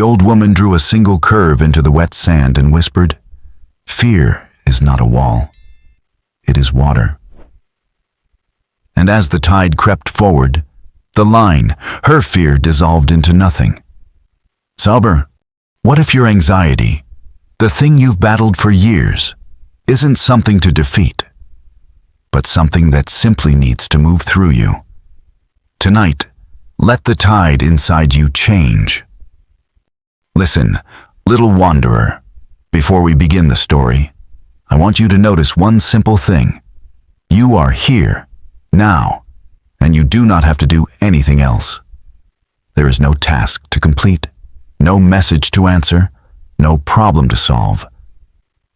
The old woman drew a single curve into the wet sand and whispered, "Fear is not a wall. It is water." And as the tide crept forward, the line, her fear, dissolved into nothing. Sauber, what if your anxiety, the thing you've battled for years, isn't something to defeat, but something that simply needs to move through you? Tonight, let the tide inside you change. Listen, little wanderer, before we begin the story, I want you to notice one simple thing. You are here, now, and you do not have to do anything else. There is no task to complete, no message to answer, no problem to solve.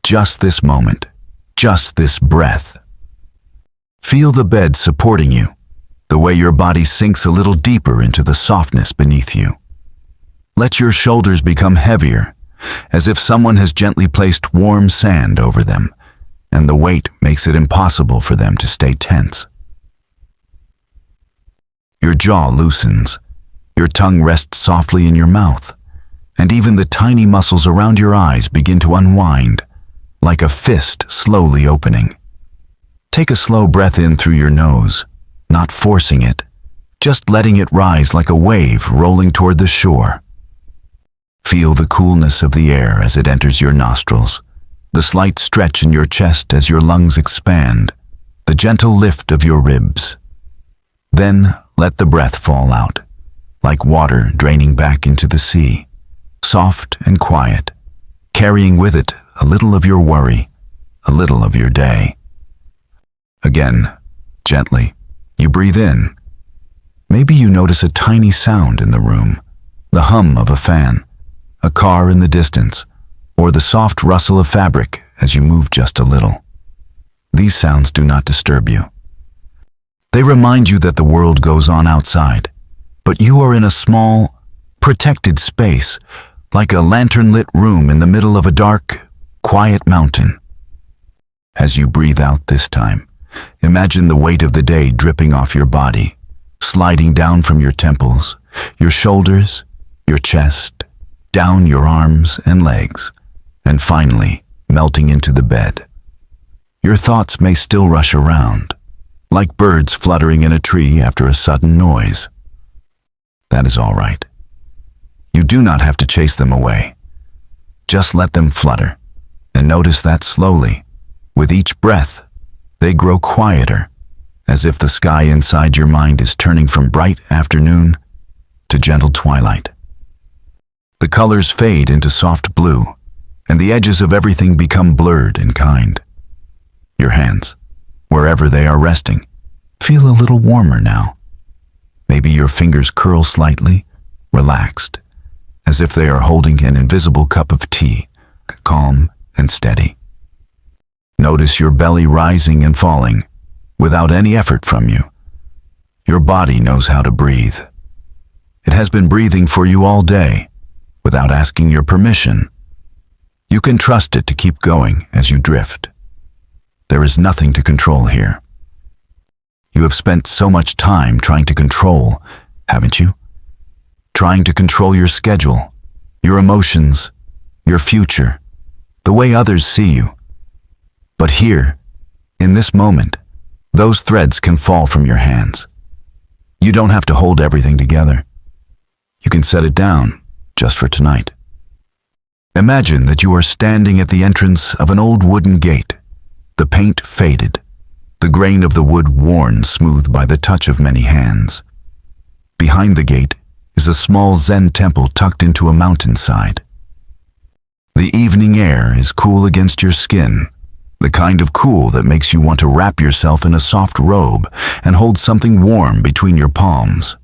Just this moment, just this breath. Feel the bed supporting you, the way your body sinks a little deeper into the softness beneath you. Let your shoulders become heavier, as if someone has gently placed warm sand over them, and the weight makes it impossible for them to stay tense. Your jaw loosens, your tongue rests softly in your mouth, and even the tiny muscles around your eyes begin to unwind, like a fist slowly opening. Take a slow breath in through your nose, not forcing it, just letting it rise like a wave rolling toward the shore. Feel the coolness of the air as it enters your nostrils, the slight stretch in your chest as your lungs expand, the gentle lift of your ribs. Then let the breath fall out, like water draining back into the sea, soft and quiet, carrying with it a little of your worry, a little of your day. Again, gently, you breathe in. Maybe you notice a tiny sound in the room, the hum of a fan, a car in the distance, or the soft rustle of fabric as you move just a little. These sounds do not disturb you. They remind you that the world goes on outside, but you are in a small, protected space, like a lantern-lit room in the middle of a dark, quiet mountain. As you breathe out this time, imagine the weight of the day dripping off your body, sliding down from your temples, your shoulders, your chest, down your arms and legs, and finally melting into the bed. Your thoughts may still rush around, like birds fluttering in a tree after a sudden noise. That is all right. You do not have to chase them away. Just let them flutter, and notice that slowly, with each breath, they grow quieter, as if the sky inside your mind is turning from bright afternoon to gentle twilight. The colors fade into soft blue, and the edges of everything become blurred and kind. Your hands, wherever they are resting, feel a little warmer now. Maybe your fingers curl slightly, relaxed, as if they are holding an invisible cup of tea, calm and steady. Notice your belly rising and falling, without any effort from you. Your body knows how to breathe. It has been breathing for you all day, without asking your permission. You can trust it to keep going as you drift. There is nothing to control here. You have spent so much time trying to control, haven't you? Trying to control your schedule, your emotions, your future, the way others see you. But here, in this moment, those threads can fall from your hands. You don't have to hold everything together. You can set it down, just for tonight. Imagine that you are standing at the entrance of an old wooden gate, the paint faded, the grain of the wood worn smooth by the touch of many hands. Behind the gate is a small Zen temple tucked into a mountainside. The evening air is cool against your skin, the kind of cool that makes you want to wrap yourself in a soft robe and hold something warm between your palms.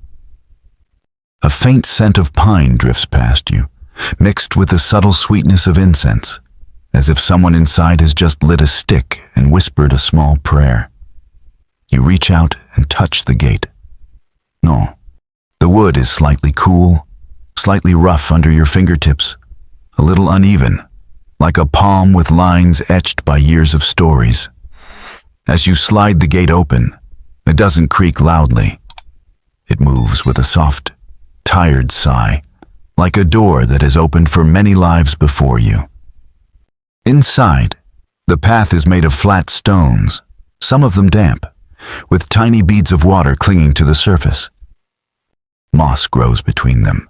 A faint scent of pine drifts past you, mixed with the subtle sweetness of incense, as if someone inside has just lit a stick and whispered a small prayer. You reach out and touch the gate. No, the wood is slightly cool, slightly rough under your fingertips, a little uneven, like a palm with lines etched by years of stories. As you slide the gate open, it doesn't creak loudly. It moves with a soft, tired sigh, like a door that has opened for many lives before you. Inside, the path is made of flat stones, some of them damp, with tiny beads of water clinging to the surface. Moss grows between them,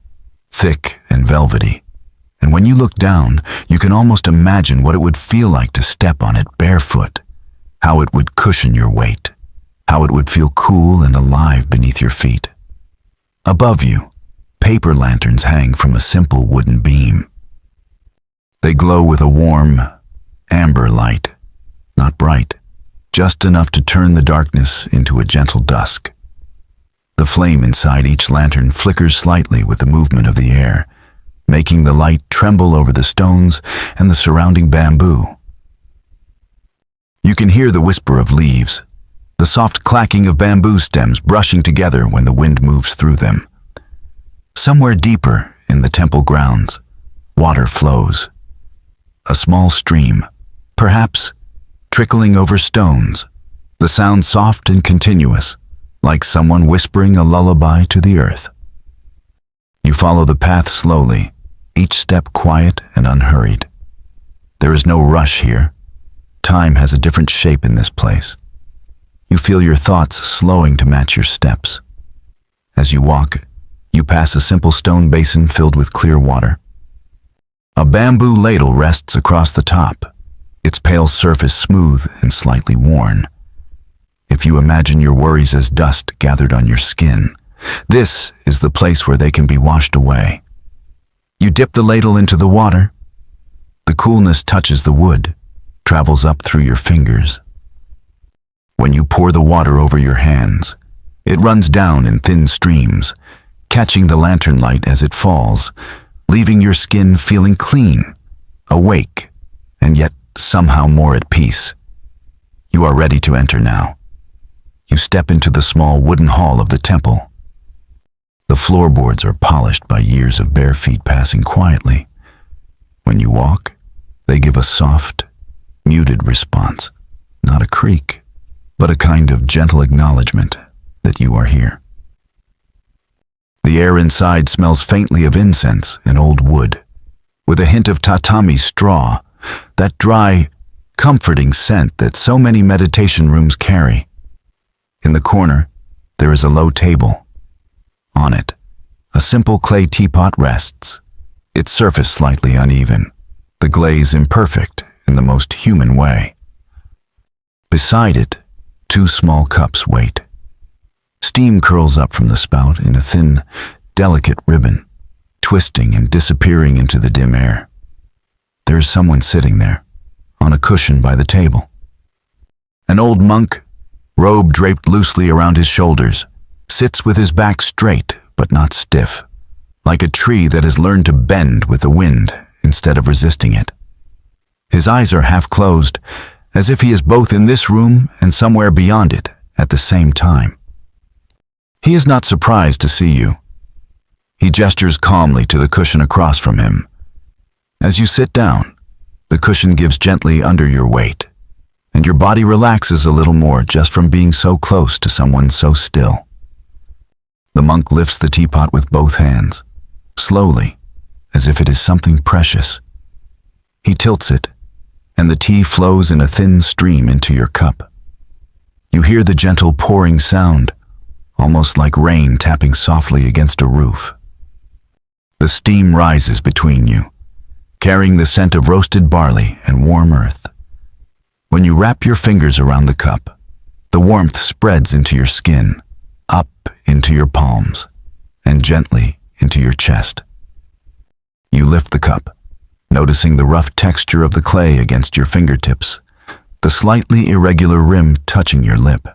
thick and velvety, and when you look down, you can almost imagine what it would feel like to step on it barefoot, how it would cushion your weight, how it would feel cool and alive beneath your feet. Above you, paper lanterns hang from a simple wooden beam. They glow with a warm, amber light, not bright, just enough to turn the darkness into a gentle dusk. The flame inside each lantern flickers slightly with the movement of the air, making the light tremble over the stones and the surrounding bamboo. You can hear the whisper of leaves, the soft clacking of bamboo stems brushing together when the wind moves through them. Somewhere deeper in the temple grounds, water flows. A small stream, perhaps trickling over stones, the sound soft and continuous, like someone whispering a lullaby to the earth. You follow the path slowly, each step quiet and unhurried. There is no rush here. Time has a different shape in this place. You feel your thoughts slowing to match your steps. As you walk, you pass a simple stone basin filled with clear water. A bamboo ladle rests across the top, its pale surface smooth and slightly worn. If you imagine your worries as dust gathered on your skin, this is the place where they can be washed away. You dip the ladle into the water. The coolness touches the wood, travels up through your fingers. When you pour the water over your hands, it runs down in thin streams, catching the lantern light as it falls, leaving your skin feeling clean, awake, and yet somehow more at peace. You are ready to enter now. You step into the small wooden hall of the temple. The floorboards are polished by years of bare feet passing quietly. When you walk, they give a soft, muted response, not a creak, but a kind of gentle acknowledgement that you are here. The air inside smells faintly of incense and old wood, with a hint of tatami straw, that dry, comforting scent that so many meditation rooms carry. In the corner, there is a low table. On it, a simple clay teapot rests, its surface slightly uneven, the glaze imperfect in the most human way. Beside it, 2 small cups wait. Steam curls up from the spout in a thin, delicate ribbon, twisting and disappearing into the dim air. There is someone sitting there, on a cushion by the table. An old monk, robe draped loosely around his shoulders, sits with his back straight but not stiff, like a tree that has learned to bend with the wind instead of resisting it. His eyes are half closed, as if he is both in this room and somewhere beyond it at the same time. He is not surprised to see you. He gestures calmly to the cushion across from him. As you sit down, the cushion gives gently under your weight, and your body relaxes a little more just from being so close to someone so still. The monk lifts the teapot with both hands, slowly, as if it is something precious. He tilts it, and the tea flows in a thin stream into your cup. You hear the gentle pouring sound, almost like rain tapping softly against a roof. The steam rises between you, carrying the scent of roasted barley and warm earth. When you wrap your fingers around the cup, the warmth spreads into your skin, up into your palms, and gently into your chest. You lift the cup, noticing the rough texture of the clay against your fingertips, the slightly irregular rim touching your lip.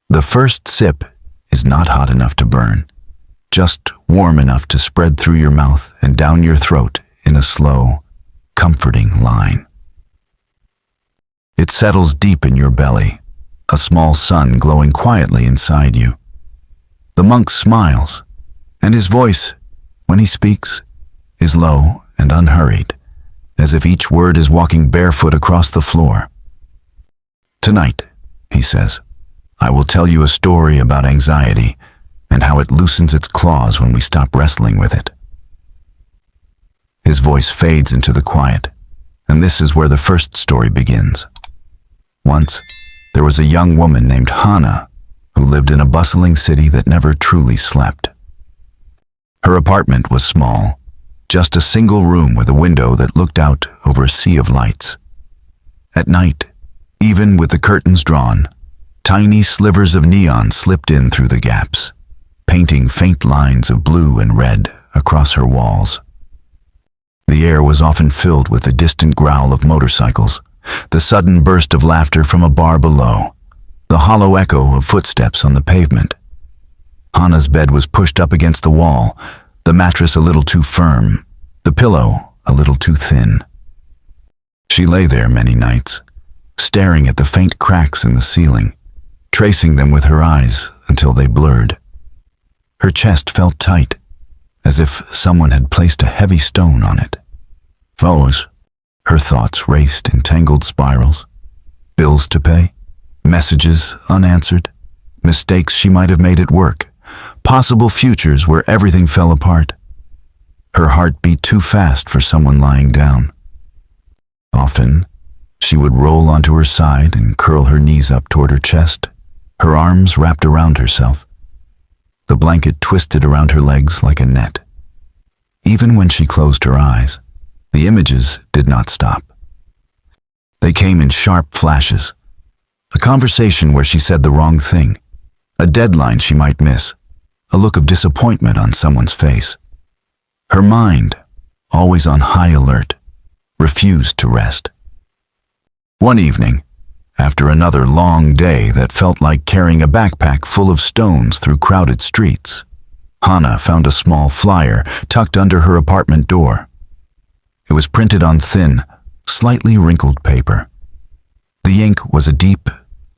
The first sip is not hot enough to burn, just warm enough to spread through your mouth and down your throat in a slow, comforting line. It settles deep in your belly, a small sun glowing quietly inside you. The monk smiles, and his voice, when he speaks, is low and unhurried, as if each word is walking barefoot across the floor. "Tonight," he says, "I will tell you a story about anxiety and how it loosens its claws when we stop wrestling with it. voice fades into the quiet, and this is where the first story begins. Once, there was a young woman named Hana who lived in a bustling city that never truly slept. Her apartment was small, just a single room with a window that looked out over a sea of lights. At night, even with the curtains drawn, tiny slivers of neon slipped in through the gaps, painting faint lines of blue and red across her walls. The air was often filled with the distant growl of motorcycles, the sudden burst of laughter from a bar below, the hollow echo of footsteps on the pavement. Hana's bed was pushed up against the wall, the mattress a little too firm, the pillow a little too thin. She lay there many nights, staring at the faint cracks in the ceiling, tracing them with her eyes until they blurred. Her chest felt tight, as if someone had placed a heavy stone on it. Foes. Her thoughts raced in tangled spirals. Bills to pay, messages unanswered, mistakes she might have made at work, possible futures where everything fell apart. Her heart beat too fast for someone lying down. Often, she would roll onto her side and curl her knees up toward her chest, her arms wrapped around herself. The blanket twisted around her legs like a net. Even when she closed her eyes, the images did not stop. They came in sharp flashes. A conversation where she said the wrong thing, a deadline she might miss, a look of disappointment on someone's face. Her mind, always on high alert, refused to rest. One evening, after another long day that felt like carrying a backpack full of stones through crowded streets, Hana found a small flyer tucked under her apartment door. It was printed on thin, slightly wrinkled paper. The ink was a deep,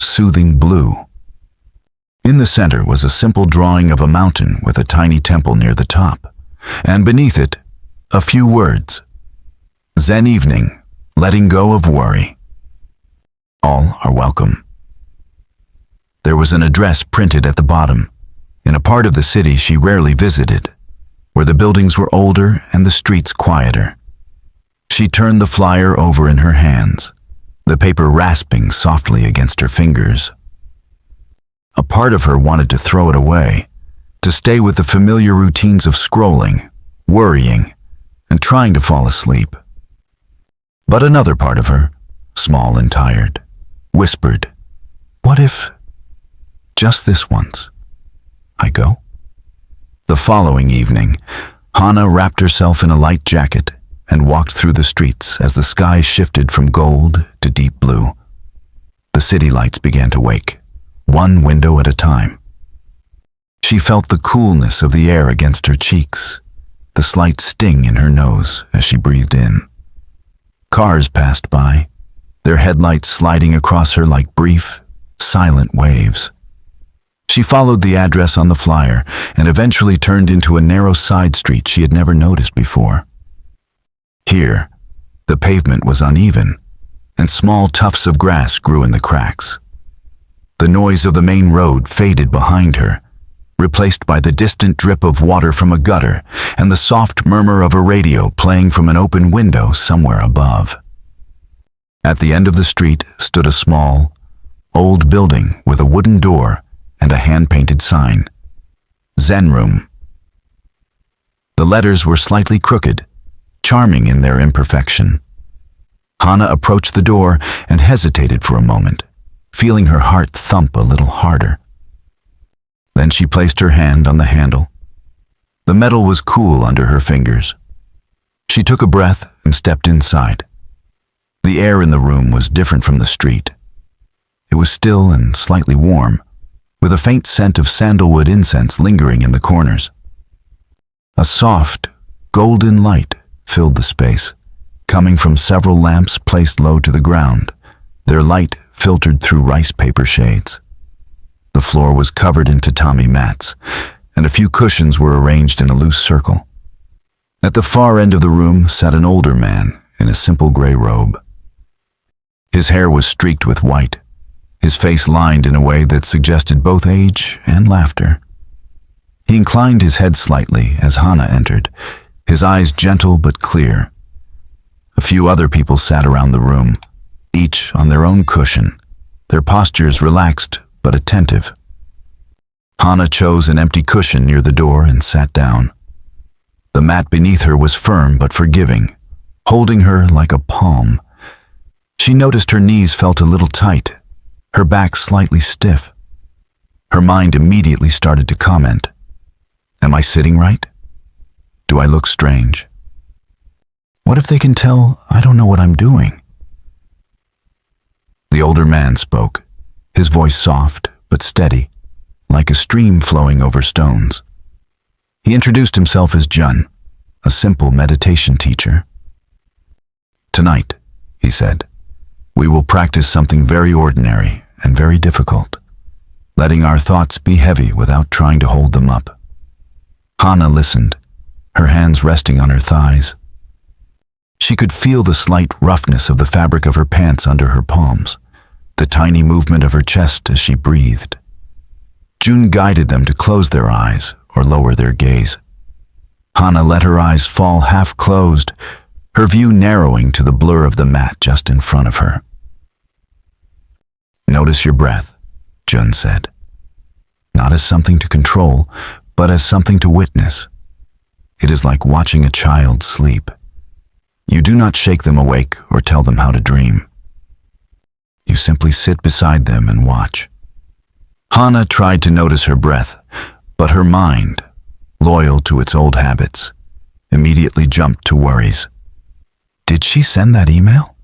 soothing blue. In the center was a simple drawing of a mountain with a tiny temple near the top, and beneath it, a few words. Zen evening, letting go of worry. All are welcome. There was an address printed at the bottom, in a part of the city she rarely visited, where the buildings were older and the streets quieter. She turned the flyer over in her hands, the paper rasping softly against her fingers. A part of her wanted to throw it away, to stay with the familiar routines of scrolling, worrying, and trying to fall asleep. But another part of her, small and tired, whispered, "What if, just this once, I go?" The following evening, Hana wrapped herself in a light jacket and walked through the streets as the sky shifted from gold to deep blue. The city lights began to wake, one window at a time. She felt the coolness of the air against her cheeks, the slight sting in her nose as she breathed in. Cars passed by, their headlights sliding across her like brief, silent waves. She followed the address on the flyer and eventually turned into a narrow side street she had never noticed before. Here, the pavement was uneven, and small tufts of grass grew in the cracks. The noise of the main road faded behind her, replaced by the distant drip of water from a gutter and the soft murmur of a radio playing from an open window somewhere above. At the end of the street stood a small, old building with a wooden door and a hand-painted sign, Zen Room. The letters were slightly crooked, charming in their imperfection. Hana approached the door and hesitated for a moment, feeling her heart thump a little harder. Then she placed her hand on the handle. The metal was cool under her fingers. She took a breath and stepped inside. The air in the room was different from the street. It was still and slightly warm, with a faint scent of sandalwood incense lingering in the corners. A soft, golden light filled the space, coming from several lamps placed low to the ground, their light filtered through rice paper shades. The floor was covered in tatami mats, and a few cushions were arranged in a loose circle. At the far end of the room sat an older man in a simple gray robe. His hair was streaked with white, his face lined in a way that suggested both age and laughter. He inclined his head slightly as Hana entered, his eyes gentle but clear, A few other people sat around the room, each on their own cushion, their postures relaxed but attentive. Hana chose an empty cushion near the door and sat down. The mat beneath her was firm but forgiving, holding her like a palm. She noticed her knees felt a little tight, her back slightly stiff. Her mind immediately started to comment. Am I sitting right? Do I look strange? What if they can tell I don't know what I'm doing? The older man spoke, his voice soft but steady, like a stream flowing over stones. He introduced himself as Jun, a simple meditation teacher. Tonight, he said, we will practice something very ordinary and very difficult, letting our thoughts be heavy without trying to hold them up. Hana listened, her hands resting on her thighs. She could feel the slight roughness of the fabric of her pants under her palms, the tiny movement of her chest as she breathed. Jun guided them to close their eyes or lower their gaze. Hana let her eyes fall half closed, her view narrowing to the blur of the mat just in front of her. Notice your breath, Jun said. Not as something to control, but as something to witness. It is like watching a child sleep. You do not shake them awake or tell them how to dream. You simply sit beside them and watch. Hana tried to notice her breath, but her mind, loyal to its old habits, immediately jumped to worries. Did she send that email?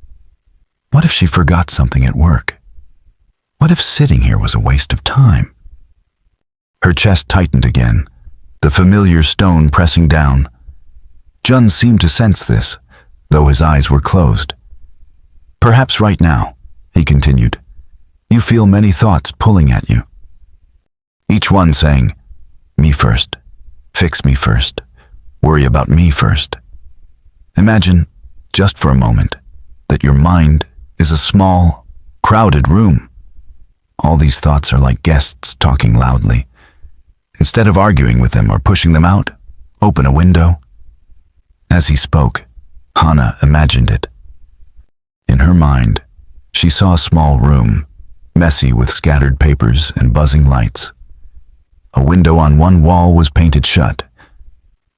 What if she forgot something at work? What if sitting here was a waste of time? Her chest tightened again, the familiar stone pressing down. Jun seemed to sense this, though his eyes were closed. Perhaps right now, he continued, you feel many thoughts pulling at you. Each one saying, me first, fix me first, worry about me first. Imagine, just for a moment, that your mind is a small, crowded room. All these thoughts are like guests talking loudly. Instead of arguing with them or pushing them out, open a window. As he spoke, Hana imagined it. In her mind, she saw a small room, messy with scattered papers and buzzing lights. A window on one wall was painted shut.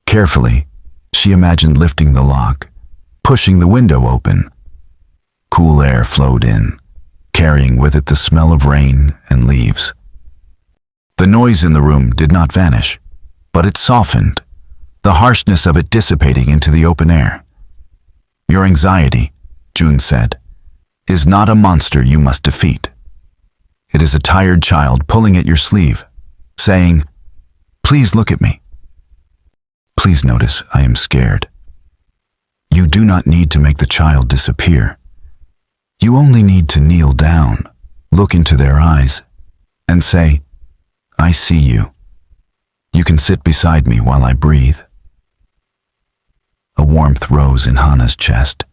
Carefully, she imagined lifting the lock, pushing the window open. Cool air flowed in, carrying with it the smell of rain and leaves. The noise in the room did not vanish, but it softened, the harshness of it dissipating into the open air. Your anxiety, Jun said, is not a monster you must defeat. It is a tired child pulling at your sleeve, saying, please look at me. Please notice I am scared. You do not need to make the child disappear. You only need to kneel down, look into their eyes, and say, I see you. You can sit beside me while I breathe. A warmth rose in Hana's chest,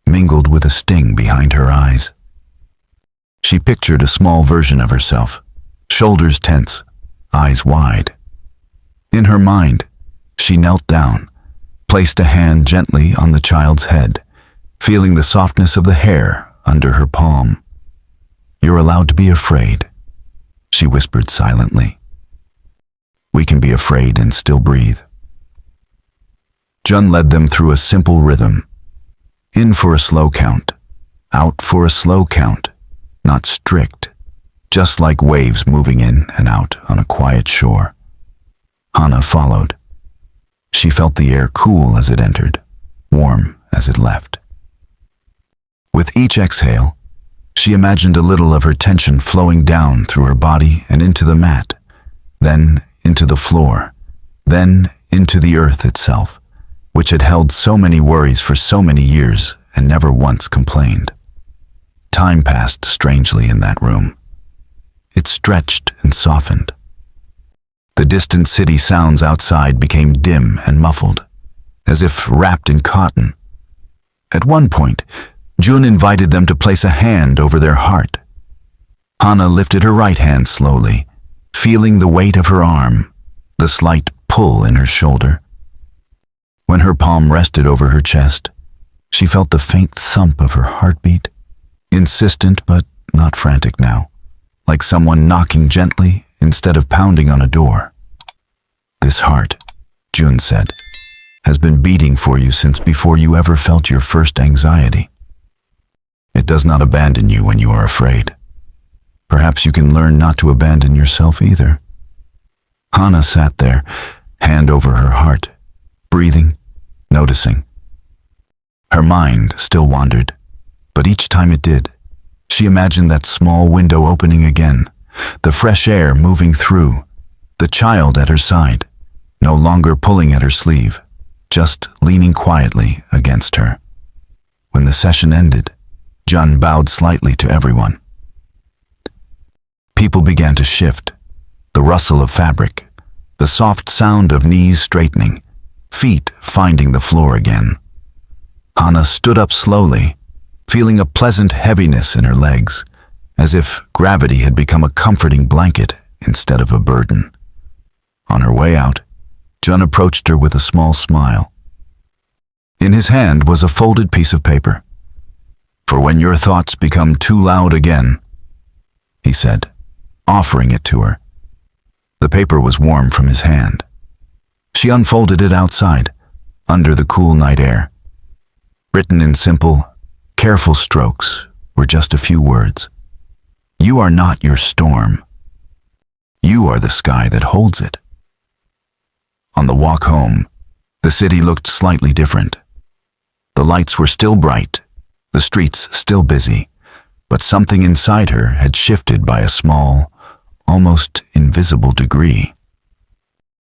mingled with a sting behind her eyes. She pictured a small version of herself, shoulders tense, eyes wide. In her mind, she knelt down, placed a hand gently on the child's head, feeling the softness of the hair under her palm. You're allowed to be afraid, she whispered silently. We can be afraid and still breathe. Jun led them through a simple rhythm. In for a slow count, out for a slow count, not strict, just like waves moving in and out on a quiet shore. Hana followed. She felt the air cool as it entered, warm as it left. With each exhale, she imagined a little of her tension flowing down through her body and into the mat, then into the floor, then into the earth itself, which had held so many worries for so many years and never once complained. Time passed strangely in that room. It stretched and softened. The distant city sounds outside became dim and muffled, as if wrapped in cotton. At one point, Jun invited them to place a hand over their heart. Hana lifted her right hand slowly, feeling the weight of her arm, the slight pull in her shoulder. When her palm rested over her chest, She felt the faint thump of her heartbeat, insistent but not frantic now, like someone knocking gently instead of pounding on a door. "This heart," June said, "has been beating for you since before you ever felt your first anxiety. It does not abandon you when you are afraid. Perhaps you can learn not to abandon yourself either." Hana sat there, hand over her heart, breathing, noticing. Her mind still wandered, but each time it did, she imagined that small window opening again, the fresh air moving through, the child at her side, no longer pulling at her sleeve, just leaning quietly against her. When the session ended, Jun bowed slightly to everyone. People began to shift, the rustle of fabric, the soft sound of knees straightening, feet finding the floor again. Hana stood up slowly, feeling a pleasant heaviness in her legs, as if gravity had become a comforting blanket instead of a burden. On her way out, Jun approached her with a small smile. In his hand was a folded piece of paper. "For when your thoughts become too loud again," he said, offering it to her. The paper was warm from his hand. She unfolded it outside, under the cool night air. Written in simple, careful strokes were just a few words. "You are not your storm. You are the sky that holds it." On the walk home, the city looked slightly different. The lights were still bright, the streets still busy, but something inside her had shifted by a small, almost invisible degree.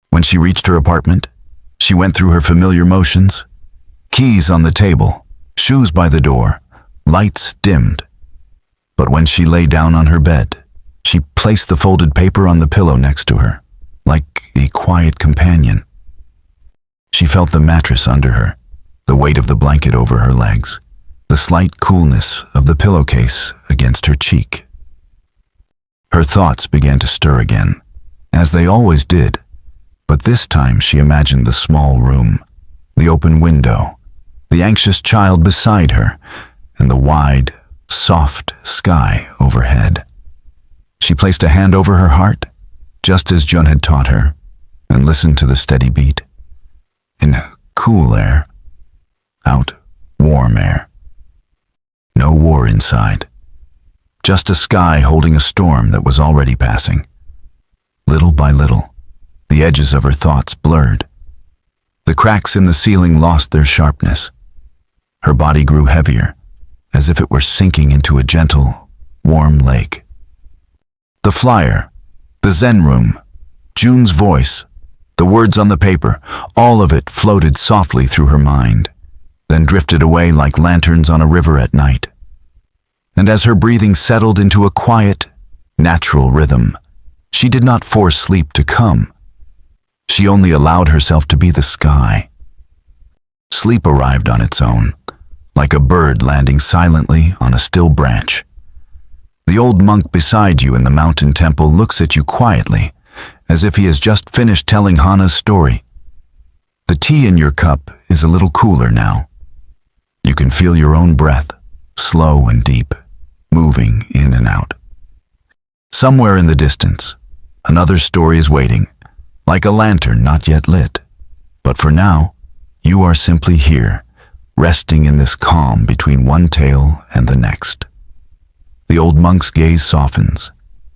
When she reached her apartment, she went through her familiar motions. Keys on the table, shoes by the door, lights dimmed. But when she lay down on her bed, she placed the folded paper on the pillow next to her, like a quiet companion. She felt the mattress under her, the weight of the blanket over her legs, the slight coolness of the pillowcase against her cheek. Her thoughts began to stir again, as they always did, but this time she imagined the small room, the open window, the anxious child beside her, and the wide, soft sky overhead. She placed a hand over her heart, just as Jun had taught her, and listened to the steady beat. In cool air, out warm air. No war inside. Just a sky holding a storm that was already passing. Little by little, the edges of her thoughts blurred. The cracks in the ceiling lost their sharpness. Her body grew heavier, as if it were sinking into a gentle, warm lake. The flyer, the Zen room, June's voice, the words on the paper, all of it floated softly through her mind, then drifted away like lanterns on a river at night. And as her breathing settled into a quiet, natural rhythm, she did not force sleep to come. She only allowed herself to be the sky. Sleep arrived on its own, like a bird landing silently on a still branch. The old monk beside you in the mountain temple looks at you quietly, as if he has just finished telling Hana's story. The tea in your cup is a little cooler now. You can feel your own breath, slow and deep, moving in and out. Somewhere in the distance, another story is waiting, like a lantern not yet lit. But for now, you are simply here, resting in this calm between one tale and the next. The old monk's gaze softens,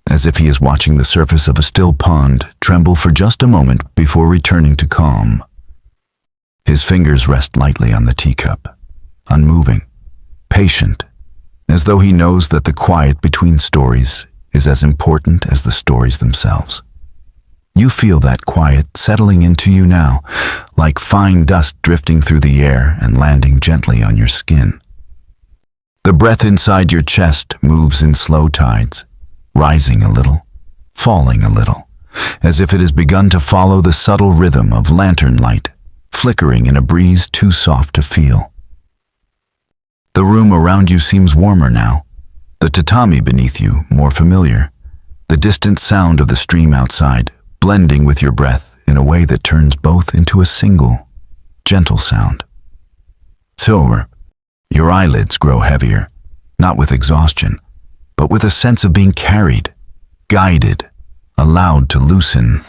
as if he is watching the surface of a still pond tremble for just a moment before returning to calm. His fingers rest lightly on the teacup, unmoving, patient, as though he knows that the quiet between stories is as important as the stories themselves. You feel that quiet settling into you now, like fine dust drifting through the air and landing gently on your skin. The breath inside your chest moves in slow tides, rising a little, falling a little, as if it has begun to follow the subtle rhythm of lantern light, flickering in a breeze too soft to feel. The room around you seems warmer now, the tatami beneath you more familiar, the distant sound of the stream outside blending with your breath in a way that turns both into a single, gentle sound. It's over. Your eyelids grow heavier, not with exhaustion, but with a sense of being carried, guided, allowed to loosen.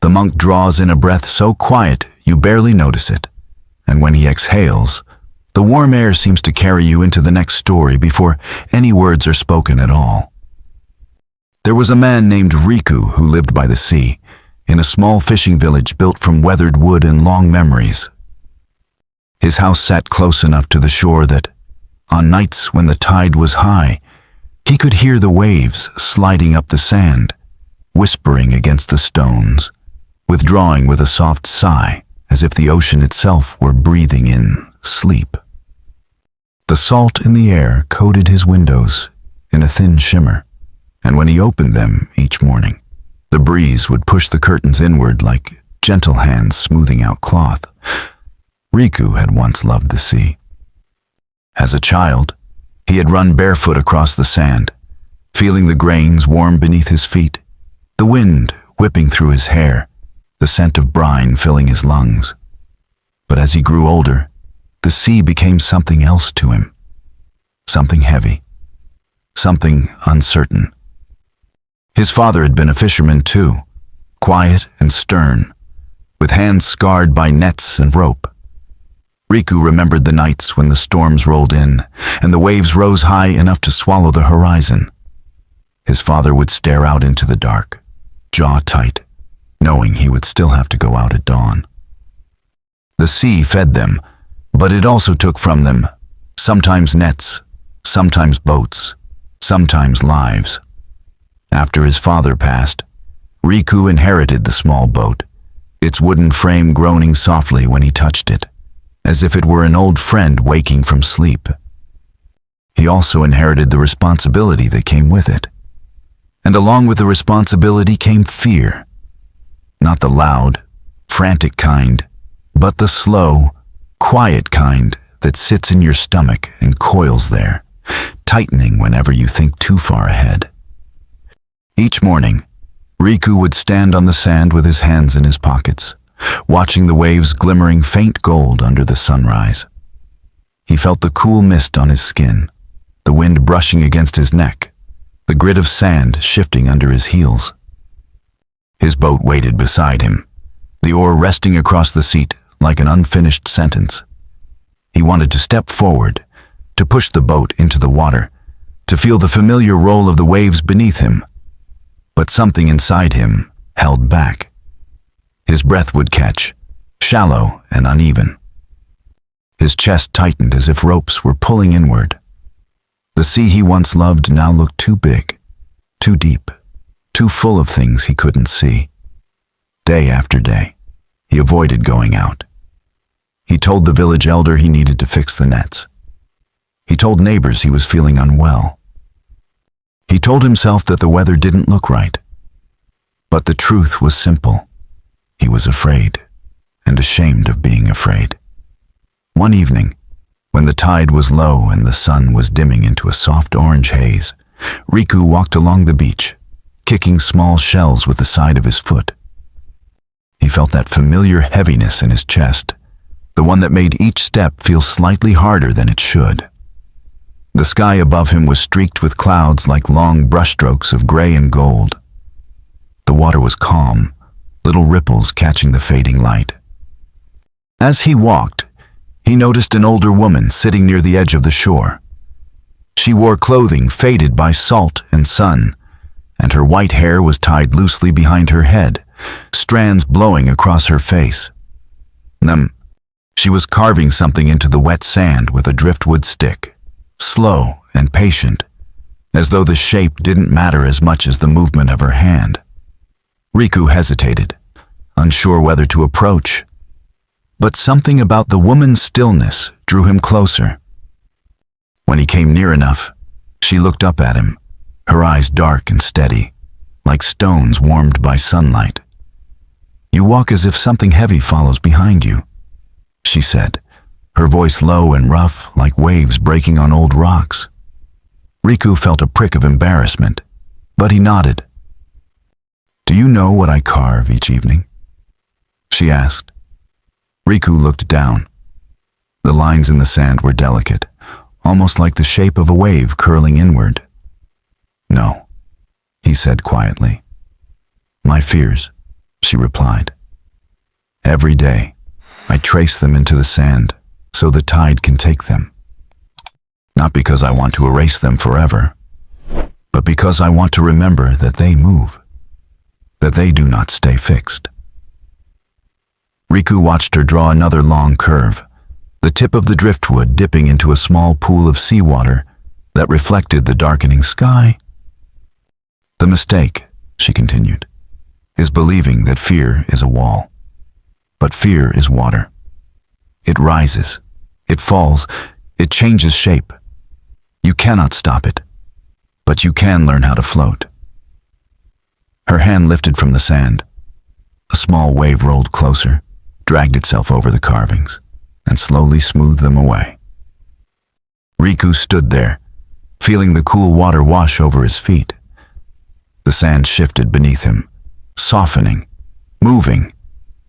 The monk draws in a breath so quiet you barely notice it, and when he exhales, the warm air seems to carry you into the next story before any words are spoken at all. There was a man named Riku who lived by the sea, in a small fishing village built from weathered wood and long memories. His house sat close enough to the shore that, on nights when the tide was high, he could hear the waves sliding up the sand, whispering against the stones, withdrawing with a soft sigh, as if the ocean itself were breathing in sleep. The salt in the air coated his windows in a thin shimmer, and when he opened them each morning, the breeze would push the curtains inward like gentle hands smoothing out cloth. Riku had once loved the sea. As a child, he had run barefoot across the sand, feeling the grains warm beneath his feet, the wind whipping through his hair, the scent of brine filling his lungs. But as he grew older, the sea became something else to him, something heavy, something uncertain. His father had been a fisherman too, quiet and stern, with hands scarred by nets and rope. Riku remembered the nights when the storms rolled in and the waves rose high enough to swallow the horizon. His father would stare out into the dark, jaw tight, knowing he would still have to go out at dawn. The sea fed them, but it also took from them, sometimes nets, sometimes boats, sometimes lives. After his father passed, Riku inherited the small boat, its wooden frame groaning softly when he touched it, as if it were an old friend waking from sleep. He also inherited the responsibility that came with it. And along with the responsibility came fear. Not the loud, frantic kind, but the slow, quiet kind that sits in your stomach and coils there, tightening whenever you think too far ahead. Each morning, Riku would stand on the sand with his hands in his pockets, watching the waves glimmering faint gold under the sunrise. He felt the cool mist on his skin, the wind brushing against his neck, the grit of sand shifting under his heels. His boat waited beside him, the oar resting across the seat like an unfinished sentence. He wanted to step forward, to push the boat into the water, to feel the familiar roll of the waves beneath him. But something inside him held back. His breath would catch, shallow and uneven. His chest tightened as if ropes were pulling inward. The sea he once loved now looked too big, too deep, too full of things he couldn't see. Day after day, he avoided going out. He told the village elder he needed to fix the nets. He told neighbors he was feeling unwell. He told himself that the weather didn't look right. But the truth was simple. He was afraid, and ashamed of being afraid. One evening, when the tide was low and the sun was dimming into a soft orange haze, Riku walked along the beach, kicking small shells with the side of his foot. He felt that familiar heaviness in his chest, the one that made each step feel slightly harder than it should. The sky above him was streaked with clouds like long brushstrokes of gray and gold. The water was calm, little ripples catching the fading light. As he walked, he noticed an older woman sitting near the edge of the shore. She wore clothing faded by salt and sun, and her white hair was tied loosely behind her head, strands blowing across her face. She was carving something into the wet sand with a driftwood stick, slow and patient, as though the shape didn't matter as much as the movement of her hand. Riku hesitated, unsure whether to approach, but something about the woman's stillness drew him closer. When he came near enough, she looked up at him, her eyes dark and steady, like stones warmed by sunlight. "You walk as if something heavy follows behind you," she said, her voice low and rough like waves breaking on old rocks. Riku felt a prick of embarrassment, but he nodded. "Do you know what I carve each evening?" she asked. Riku looked down. The lines in the sand were delicate, almost like the shape of a wave curling inward. "No," he said quietly. "My fears," she replied. "Every day, I trace them into the sand so the tide can take them. Not because I want to erase them forever, but because I want to remember that they move, that they do not stay fixed." Riku watched her draw another long curve, the tip of the driftwood dipping into a small pool of seawater that reflected the darkening sky. "The mistake," she continued, "is believing that fear is a wall. But fear is water. It rises, it falls, it changes shape. You cannot stop it, but you can learn how to float." Her hand lifted from the sand. A small wave rolled closer, dragged itself over the carvings, and slowly smoothed them away. Riku stood there, feeling the cool water wash over his feet. The sand shifted beneath him, softening, moving,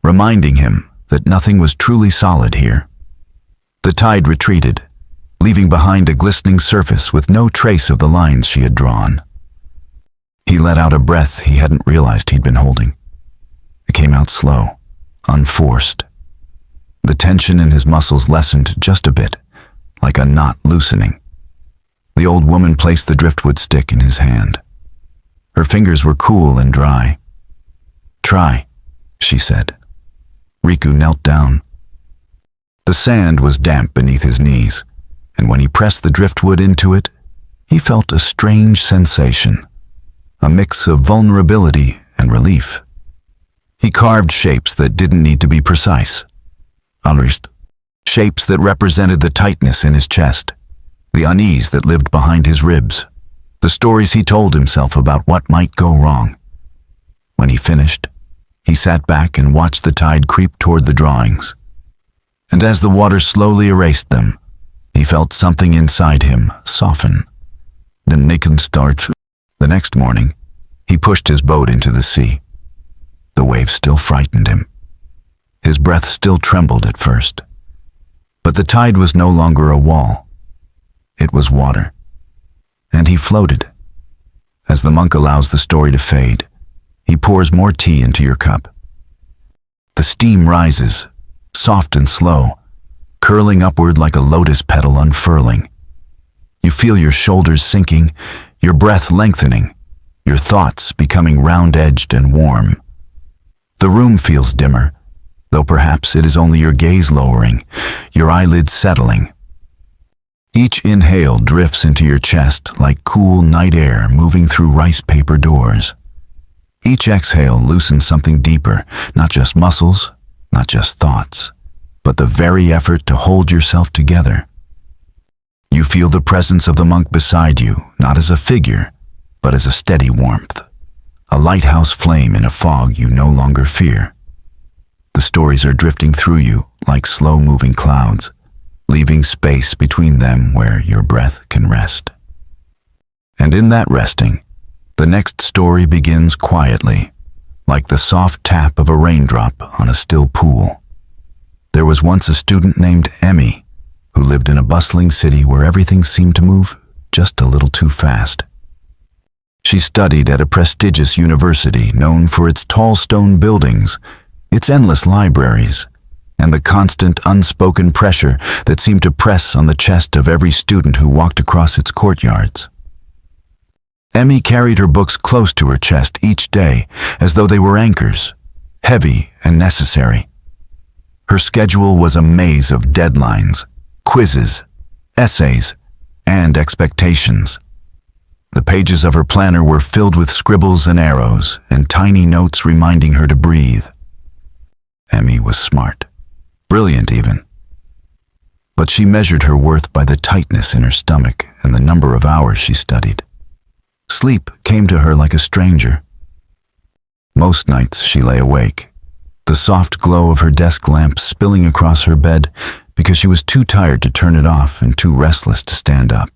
reminding him that nothing was truly solid here. The tide retreated, leaving behind a glistening surface with no trace of the lines she had drawn. He let out a breath he hadn't realized he'd been holding. It came out slow, unforced. The tension in his muscles lessened just a bit, like a knot loosening. The old woman placed the driftwood stick in his hand. Her fingers were cool and dry. "Try," she said. Riku knelt down. The sand was damp beneath his knees, and when he pressed the driftwood into it, he felt a strange sensation, a mix of vulnerability and relief. He carved shapes that didn't need to be precise. Shapes that represented the tightness in his chest, the unease that lived behind his ribs, the stories he told himself about what might go wrong. When he finished, he sat back and watched the tide creep toward the drawings. And as the water slowly erased them, he felt something inside him soften. Then Nikan start. The next morning, he pushed his boat into the sea. The waves still frightened him. His breath still trembled at first. But the tide was no longer a wall. It was water. And he floated. As the monk allows the story to fade, he pours more tea into your cup. The steam rises, soft and slow, curling upward like a lotus petal unfurling. You feel your shoulders sinking, your breath lengthening, your thoughts becoming round-edged and warm. The room feels dimmer, though perhaps it is only your gaze lowering, your eyelids settling. Each inhale drifts into your chest like cool night air moving through rice paper doors. Each exhale loosens something deeper, not just muscles, not just thoughts, but the very effort to hold yourself together. You feel the presence of the monk beside you, not as a figure, but as a steady warmth, a lighthouse flame in a fog you no longer fear. The stories are drifting through you like slow-moving clouds, leaving space between them where your breath can rest. And in that resting, the next story begins quietly, like the soft tap of a raindrop on a still pool. There was once a student named Emmy, who lived in a bustling city where everything seemed to move just a little too fast. She studied at a prestigious university known for its tall stone buildings, its endless libraries, and the constant unspoken pressure that seemed to press on the chest of every student who walked across its courtyards. Emmy carried her books close to her chest each day as though they were anchors, heavy and necessary. Her schedule was a maze of deadlines, quizzes, essays, and expectations. The pages of her planner were filled with scribbles and arrows and tiny notes reminding her to breathe. Emmy was smart, brilliant even. But she measured her worth by the tightness in her stomach and the number of hours she studied. Sleep came to her like a stranger. Most nights she lay awake, the soft glow of her desk lamp spilling across her bed because she was too tired to turn it off and too restless to stand up.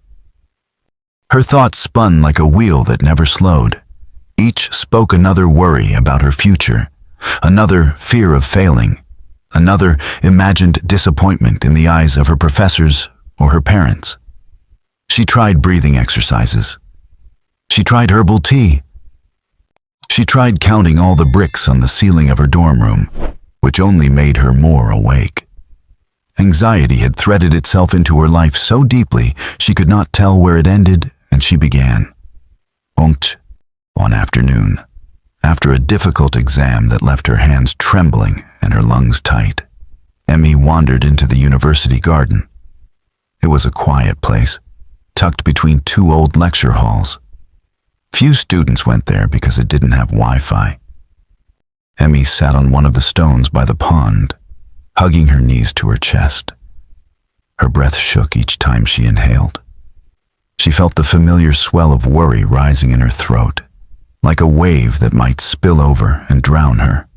Her thoughts spun like a wheel that never slowed. Each spoke another worry about her future, another fear of failing, another imagined disappointment in the eyes of her professors or her parents. She tried breathing exercises. She tried herbal tea. She tried counting all the bricks on the ceiling of her dorm room, which only made her more awake. Anxiety had threaded itself into her life so deeply she could not tell where it ended and she began. One afternoon, after a difficult exam that left her hands trembling and her lungs tight, Emmy wandered into the university garden. It was a quiet place, tucked between two old lecture halls. Few students went there because it didn't have Wi-Fi. Emmy sat on one of the stones by the pond, hugging her knees to her chest. Her breath shook each time she inhaled. She felt the familiar swell of worry rising in her throat, like a wave that might spill over and drown her.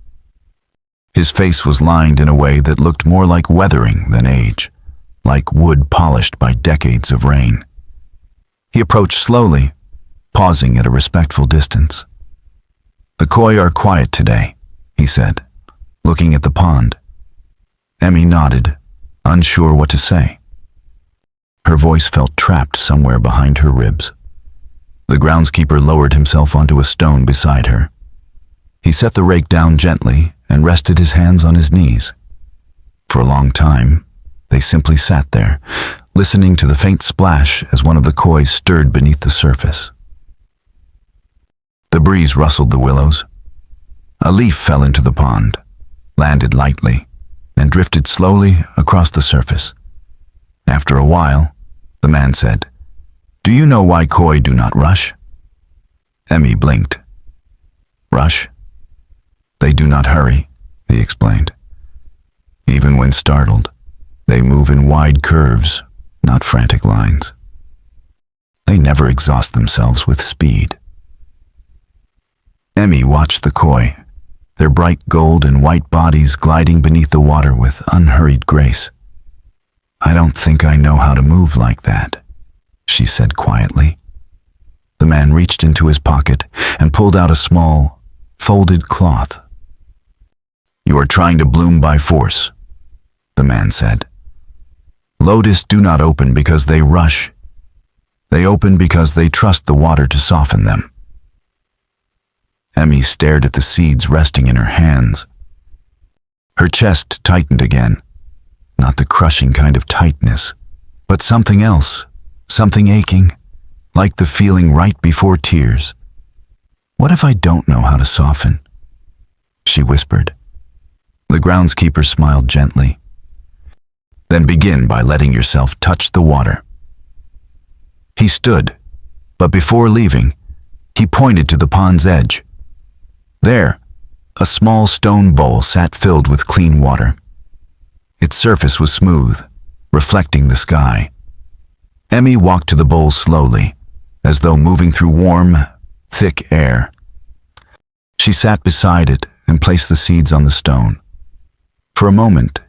His face was lined in a way that looked more like weathering than age, like wood polished by decades of rain. He approached slowly, pausing at a respectful distance. "The koi are quiet today," he said, looking at the pond. Emmy nodded, unsure what to say. Her voice felt trapped somewhere behind her ribs. The groundskeeper lowered himself onto a stone beside her. He set the rake down gently and rested his hands on his knees. For a long time, they simply sat there, listening to the faint splash as one of the koi stirred beneath the surface. The breeze rustled the willows. A leaf fell into the pond, landed lightly, and drifted slowly across the surface. After a while, the man said, "Do you know why koi do not rush?" Emmy blinked. "Rush? They do not hurry," he explained. "Even when startled, they move in wide curves, not frantic lines. They never exhaust themselves with speed." Emmy watched the koi, their bright gold and white bodies gliding beneath the water with unhurried grace. "I don't think I know how to move like that," she said quietly. The man reached into his pocket and pulled out a small, folded cloth. "You are trying to bloom by force," the man said. "Lotus do not open because they rush. They open because they trust the water to soften them." Emmy stared at the seeds resting in her hands. Her chest tightened again, not the crushing kind of tightness, but something else, something aching, like the feeling right before tears. "What if I don't know how to soften?" she whispered. The groundskeeper smiled gently. "Then begin by letting yourself touch the water." He stood, but before leaving, he pointed to the pond's edge. There, a small stone bowl sat filled with clean water. Its surface was smooth, reflecting the sky. Emmy walked to the bowl slowly, as though moving through warm, thick air. She sat beside it and placed the seeds on the stone. For a moment,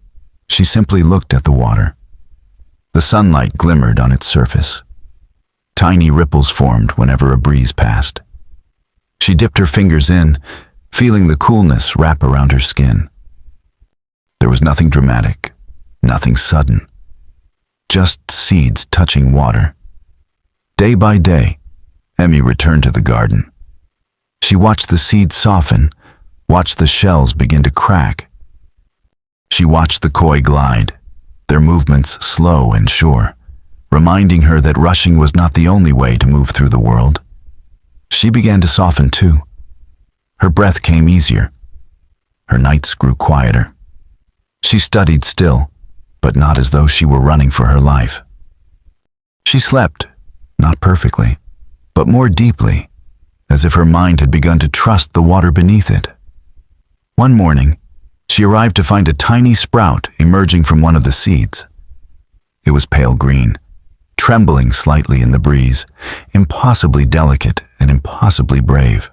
she simply looked at the water. The sunlight glimmered on its surface. Tiny ripples formed whenever a breeze passed. She dipped her fingers in, feeling the coolness wrap around her skin. There was nothing dramatic, nothing sudden, just seeds touching water. Day by day, Emmy returned to the garden. She watched the seeds soften, watched the shells begin to crack. She watched the koi glide, their movements slow and sure, reminding her that rushing was not the only way to move through the world. She began to soften too. Her breath came easier. Her nights grew quieter. She studied still, but not as though she were running for her life. She slept, not perfectly, but more deeply, as if her mind had begun to trust the water beneath it. One morning, she arrived to find a tiny sprout emerging from one of the seeds. It was pale green, trembling slightly in the breeze, impossibly delicate and impossibly brave.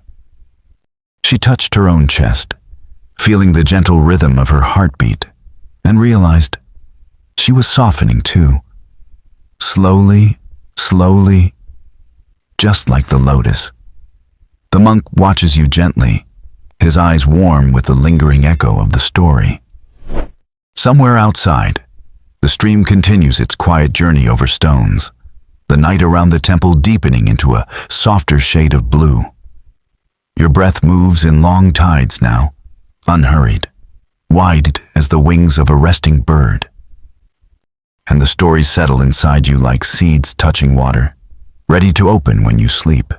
She touched her own chest, feeling the gentle rhythm of her heartbeat, and realized she was softening too. Slowly, slowly, just like the lotus. The monk watches you gently, his eyes warm with the lingering echo of the story. Somewhere outside, the stream continues its quiet journey over stones, the night around the temple deepening into a softer shade of blue. Your breath moves in long tides now, unhurried, wide as the wings of a resting bird. And the stories settle inside you like seeds touching water, ready to open when you sleep.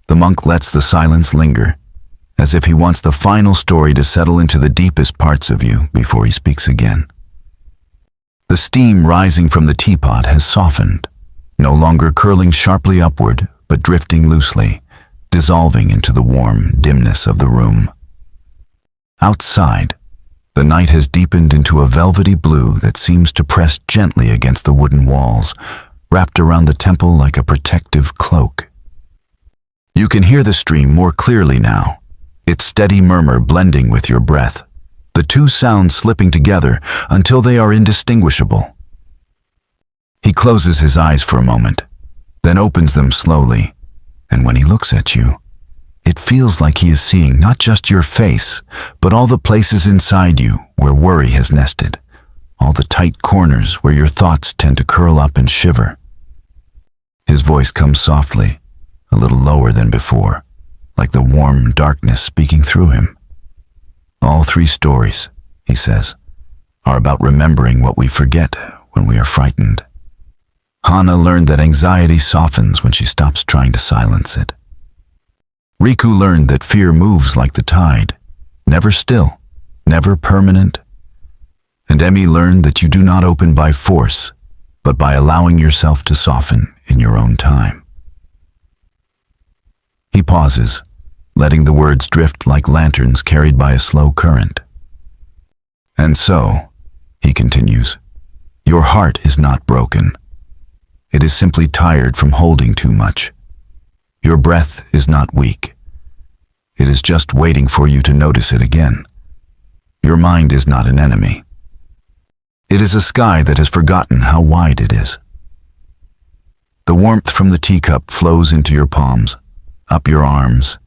The monk lets the silence linger, as if he wants the final story to settle into the deepest parts of you before he speaks again. The steam rising from the teapot has softened, no longer curling sharply upward, but drifting loosely, dissolving into the warm dimness of the room. Outside, the night has deepened into a velvety blue that seems to press gently against the wooden walls, wrapped around the temple like a protective cloak. You can hear the stream more clearly now, its steady murmur blending with your breath, the two sounds slipping together until they are indistinguishable. He closes his eyes for a moment, then opens them slowly, and when he looks at you, it feels like he is seeing not just your face, but all the places inside you where worry has nested, all the tight corners where your thoughts tend to curl up and shiver. His voice comes softly, a little lower than before, like the warm darkness speaking through him. All three stories, he says, are about remembering what we forget when we are frightened. Hana learned that anxiety softens when she stops trying to silence it. Riku learned that fear moves like the tide, never still, never permanent. And Emi learned that you do not open by force, but by allowing yourself to soften in your own time. He pauses, letting the words drift like lanterns carried by a slow current. And so, he continues, your heart is not broken. It is simply tired from holding too much. Your breath is not weak. It is just waiting for you to notice it again. Your mind is not an enemy. It is a sky that has forgotten how wide it is. The warmth from the teacup flows into your palms, up your arms,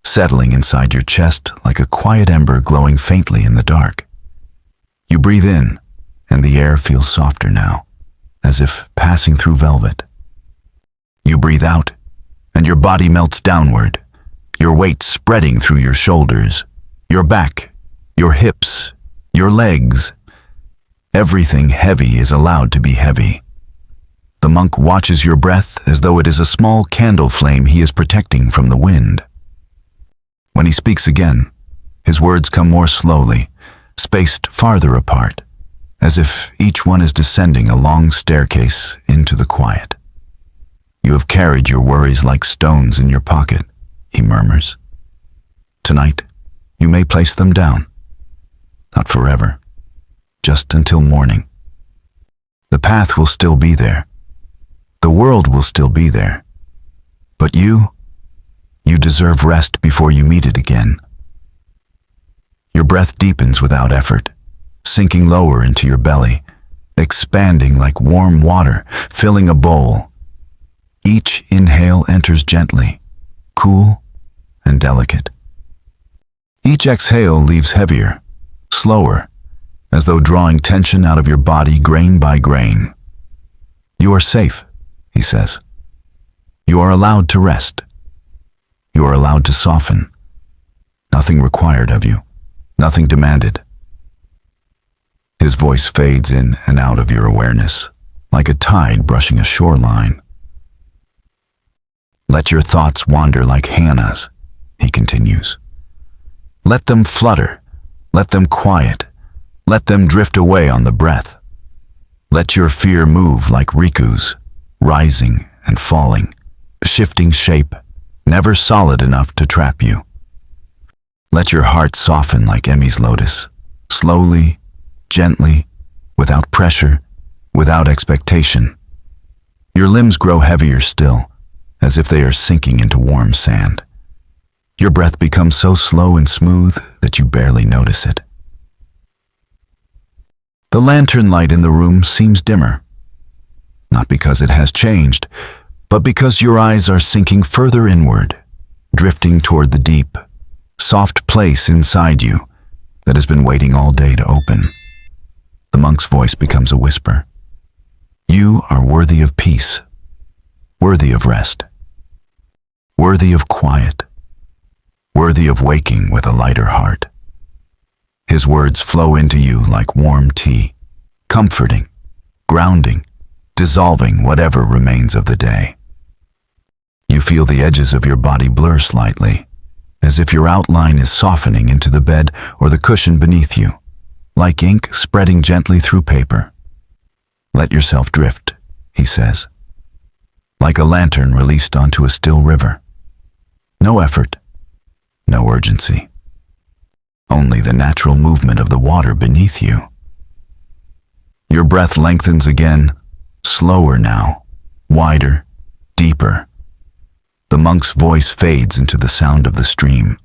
settling inside your chest like a quiet ember glowing faintly in the dark. You breathe in, and the air feels softer now, as if passing through velvet. You breathe out, and your body melts downward, your weight spreading through your shoulders, your back, your hips, your legs. Everything heavy is allowed to be heavy. The monk watches your breath as though it is a small candle flame he is protecting from the wind. When he speaks again, his words come more slowly, spaced farther apart, as if each one is descending a long staircase into the quiet. You have carried your worries like stones in your pocket, he murmurs. Tonight, you may place them down. Not forever, just until morning. The path will still be there. The world will still be there. But you deserve rest before you meet it again. Your breath deepens without effort, sinking lower into your belly, expanding like warm water, filling a bowl. Each inhale enters gently, cool and delicate. Each exhale leaves heavier, slower, as though drawing tension out of your body grain by grain. You are safe, he says. You are allowed to rest. You are allowed to soften. Nothing required of you, nothing demanded. His voice fades in and out of your awareness, like a tide brushing a shoreline. Let your thoughts wander like Hana's, he continues. Let them flutter, let them quiet, let them drift away on the breath. Let your fear move like Riku's, rising and falling, shifting shape, never solid enough to trap you. Let your heart soften like Emi's lotus, slowly, gently, without pressure, without expectation. Your limbs grow heavier still, as if they are sinking into warm sand. Your breath becomes so slow and smooth that you barely notice it. The lantern light in the room seems dimmer, not because it has changed, but because your eyes are sinking further inward, drifting toward the deep, soft place inside you that has been waiting all day to open. The monk's voice becomes a whisper. You are worthy of peace, worthy of rest, worthy of quiet, worthy of waking with a lighter heart. His words flow into you like warm tea, comforting, grounding, dissolving whatever remains of the day. You feel the edges of your body blur slightly, as if your outline is softening into the bed or the cushion beneath you, like ink spreading gently through paper. Let yourself drift, he says, like a lantern released onto a still river. No effort, no urgency. Only the natural movement of the water beneath you. Your breath lengthens again, slower now, wider, deeper. The monk's voice fades into the sound of the stream,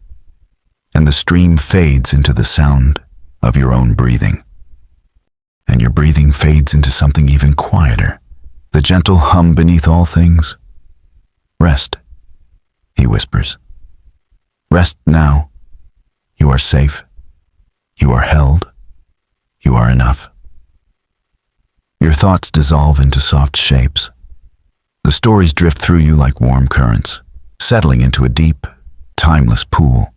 and the stream fades into the sound of your own breathing. And your breathing fades into something even quieter, the gentle hum beneath all things. Rest, he whispers. Rest now. You are safe. You are held. You are enough. Your thoughts dissolve into soft shapes. The stories drift through you like warm currents, settling into a deep, timeless pool.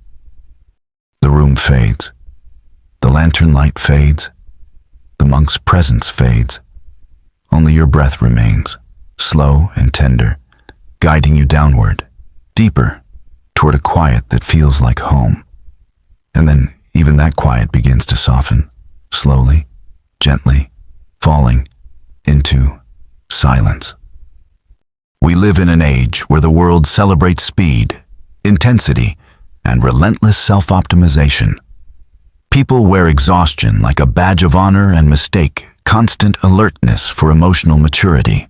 The room fades. The lantern light fades. The monk's presence fades. Only your breath remains, slow and tender, guiding you downward, deeper, toward a quiet that feels like home. And then even that quiet begins to soften, slowly, gently, falling into silence. We live in an age where the world celebrates speed, intensity, and relentless self-optimization. People wear exhaustion like a badge of honor and mistake constant alertness for emotional maturity.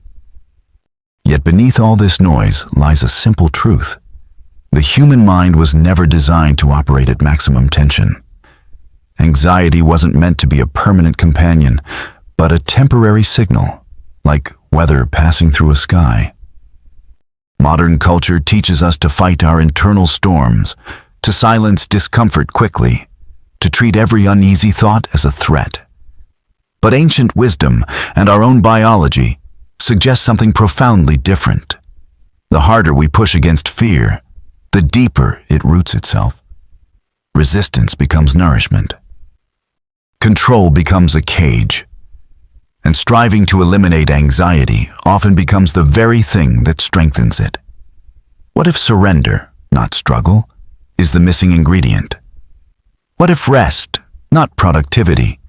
Yet beneath all this noise lies a simple truth. The human mind was never designed to operate at maximum tension. Anxiety wasn't meant to be a permanent companion, but a temporary signal, like weather passing through a sky. Modern culture teaches us to fight our internal storms, to silence discomfort quickly, to treat every uneasy thought as a threat. But ancient wisdom and our own biology suggest something profoundly different. The harder we push against fear, the deeper it roots itself. Resistance becomes nourishment. Control becomes a cage. And striving to eliminate anxiety often becomes the very thing that strengthens it. What if surrender, not struggle, is the missing ingredient? What if rest, not productivity,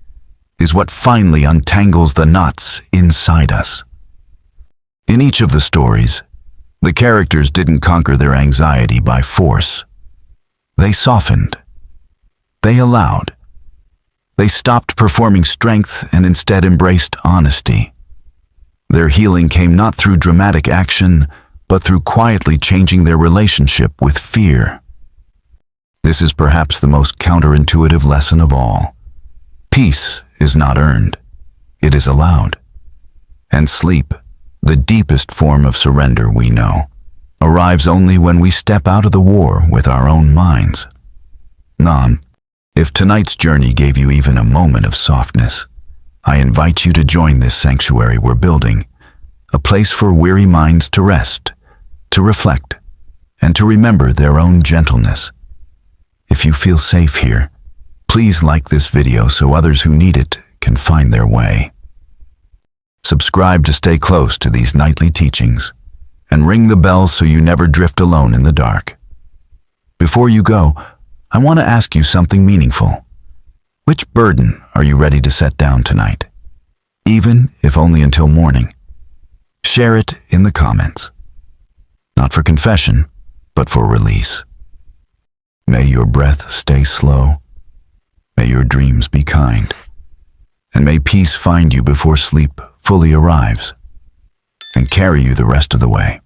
is what finally untangles the knots inside us? In each of the stories, the characters didn't conquer their anxiety by force. They softened. They allowed. They stopped performing strength and instead embraced honesty. Their healing came not through dramatic action, but through quietly changing their relationship with fear. This is perhaps the most counterintuitive lesson of all. Peace is not earned. It is allowed. And sleep, the deepest form of surrender we know, arrives only when we step out of the war with our own minds. Nam, if tonight's journey gave you even a moment of softness, I invite you to join this sanctuary we're building, a place for weary minds to rest, to reflect, and to remember their own gentleness. If you feel safe here, please like this video so others who need it can find their way. Subscribe to stay close to these nightly teachings, and ring the bell so you never drift alone in the dark. Before you go, I want to ask you something meaningful. Which burden are you ready to set down tonight? Even if only until morning. Share it in the comments. Not for confession, but for release. May your breath stay slow. May your dreams be kind. And may peace find you before sleep fully arrives and carry you the rest of the way.